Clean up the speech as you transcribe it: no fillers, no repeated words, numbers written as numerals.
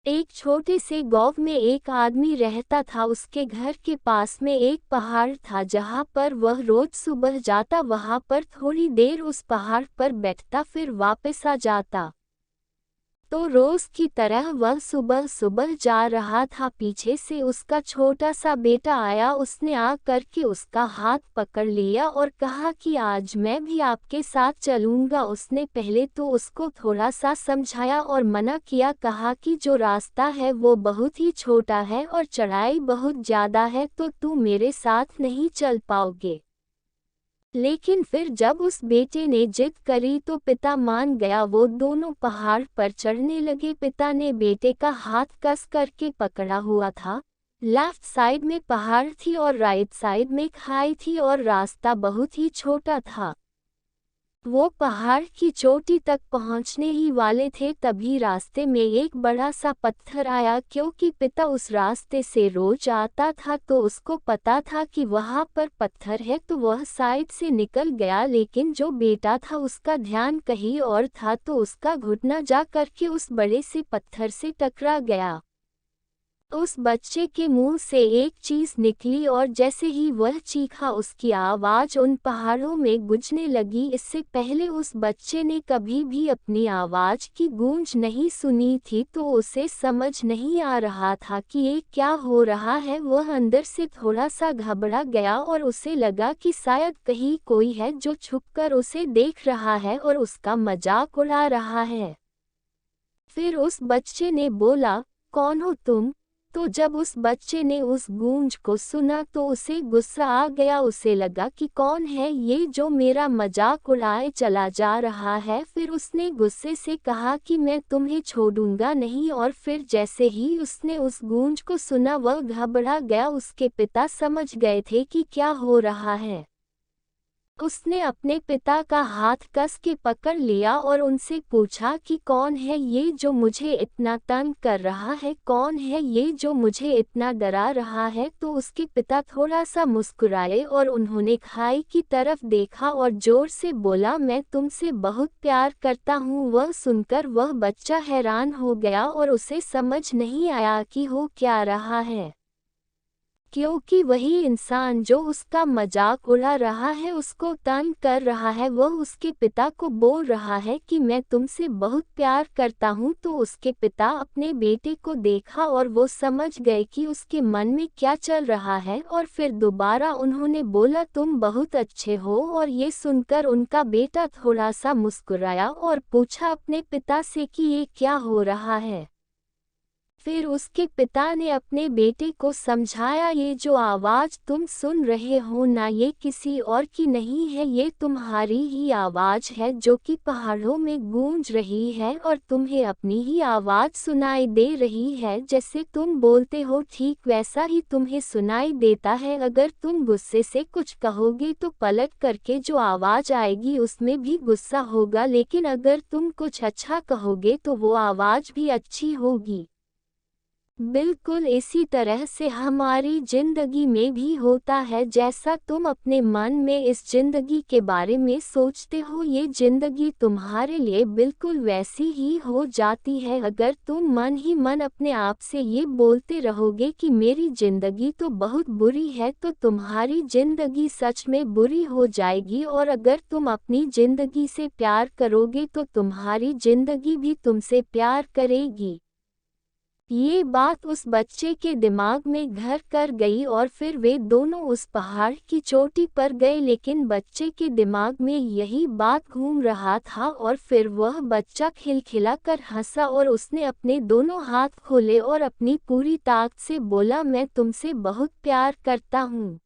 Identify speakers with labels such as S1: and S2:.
S1: एक छोटे से गांव में एक आदमी रहता था। उसके घर के पास में एक पहाड़ था जहां पर वह रोज सुबह जाता, वहां पर थोड़ी देर उस पहाड़ पर बैठता, फिर वापस आ जाता। तो रोज की तरह वह सुबह सुबह जा रहा था। पीछे से उसका छोटा सा बेटा आया। उसने आ करके उसका हाथ पकड़ लिया और कहा कि आज मैं भी आपके साथ चलूंगा। उसने पहले तो उसको थोड़ा सा समझाया और मना किया, कहा कि जो रास्ता है वो बहुत ही छोटा है और चढ़ाई बहुत ज़्यादा है, तो तू मेरे साथ नहीं चल पाओगे। लेकिन फिर जब उस बेटे ने जिद करी तो पिता मान गया। वो दोनों पहाड़ पर चढ़ने लगे। पिता ने बेटे का हाथ कस करके पकड़ा हुआ था। लेफ्ट साइड में पहाड़ थी और राइट साइड में खाई थी और रास्ता बहुत ही छोटा था। वो पहाड़ की चोटी तक पहुंचने ही वाले थे, तभी रास्ते में एक बड़ा सा पत्थर आया। क्योंकि पिता उस रास्ते से रोज आता था तो उसको पता था कि वहां पर पत्थर है, तो वह साइड से निकल गया। लेकिन जो बेटा था उसका ध्यान कहीं और था, तो उसका घुटना जा करके उस बड़े से पत्थर से टकरा गया। उस बच्चे के मुंह से एक चीज निकली और जैसे ही वह चीखा उसकी आवाज उन पहाड़ों में गूंजने लगी। इससे पहले उस बच्चे ने कभी भी अपनी आवाज की गूंज नहीं सुनी थी, तो उसे समझ नहीं आ रहा था कि ये क्या हो रहा है। वह अंदर से थोड़ा सा घबरा गया और उसे लगा कि शायद कहीं कोई है जो छुपकर उसे देख रहा है और उसका मजाक उड़ा रहा है। फिर उस बच्चे ने बोला, कौन हो तुम? तो जब उस बच्चे ने उस गूंज को सुना तो उसे गुस्सा आ गया। उसे लगा कि कौन है ये जो मेरा मजाक उड़ाए चला जा रहा है। फिर उसने गुस्से से कहा कि मैं तुम्हें छोड़ूंगा नहीं। और फिर जैसे ही उसने उस गूंज को सुना वह घबरा गया। उसके पिता समझ गए थे कि क्या हो रहा है। उसने अपने पिता का हाथ कस के पकड़ लिया और उनसे पूछा कि कौन है ये जो मुझे इतना तंग कर रहा है, कौन है ये जो मुझे इतना डरा रहा है। तो उसके पिता थोड़ा सा मुस्कुराए और उन्होंने खाई की तरफ देखा और जोर से बोला, मैं तुमसे बहुत प्यार करता हूँ। वह सुनकर वह बच्चा हैरान हो गया और उसे समझ नहीं आया कि हो क्या रहा है, क्योंकि वही इंसान जो उसका मजाक उड़ा रहा है, उसको तंग कर रहा है, वह उसके पिता को बोल रहा है कि मैं तुमसे बहुत प्यार करता हूँ। तो उसके पिता अपने बेटे को देखा और वो समझ गए कि उसके मन में क्या चल रहा है। और फिर दोबारा उन्होंने बोला, तुम बहुत अच्छे हो। और ये सुनकर उनका बेटा थोड़ा सा मुस्कुराया और पूछा अपने पिता से कि ये क्या हो रहा है। फिर उसके पिता ने अपने बेटे को समझाया, ये जो आवाज़ तुम सुन रहे हो ना, ये किसी और की नहीं है, ये तुम्हारी ही आवाज़ है जो कि पहाड़ों में गूंज रही है और तुम्हें अपनी ही आवाज़ सुनाई दे रही है। जैसे तुम बोलते हो ठीक वैसा ही तुम्हें सुनाई देता है। अगर तुम गुस्से से कुछ कहोगे तो पलट करके जो आवाज़ आएगी उसमें भी गुस्सा होगा, लेकिन अगर तुम कुछ अच्छा कहोगे तो वो आवाज़ भी अच्छी होगी। बिल्कुल इसी तरह से हमारी जिंदगी में भी होता है। जैसा तुम अपने मन में इस जिंदगी के बारे में सोचते हो, ये जिंदगी तुम्हारे लिए बिल्कुल वैसी ही हो जाती है। अगर तुम मन ही मन अपने आप से ये बोलते रहोगे कि मेरी जिंदगी तो बहुत बुरी है, तो तुम्हारी जिंदगी सच में बुरी हो जाएगी। और अगर तुम अपनी जिंदगी से प्यार करोगे तो तुम्हारी जिंदगी भी तुमसे प्यार करेगी। ये बात उस बच्चे के दिमाग में घर कर गई और फिर वे दोनों उस पहाड़ की चोटी पर गए। लेकिन बच्चे के दिमाग में यही बात घूम रहा था और फिर वह बच्चा खिलखिला कर हंसा और उसने अपने दोनों हाथ खोले और अपनी पूरी ताकत से बोला, मैं तुमसे बहुत प्यार करता हूँ।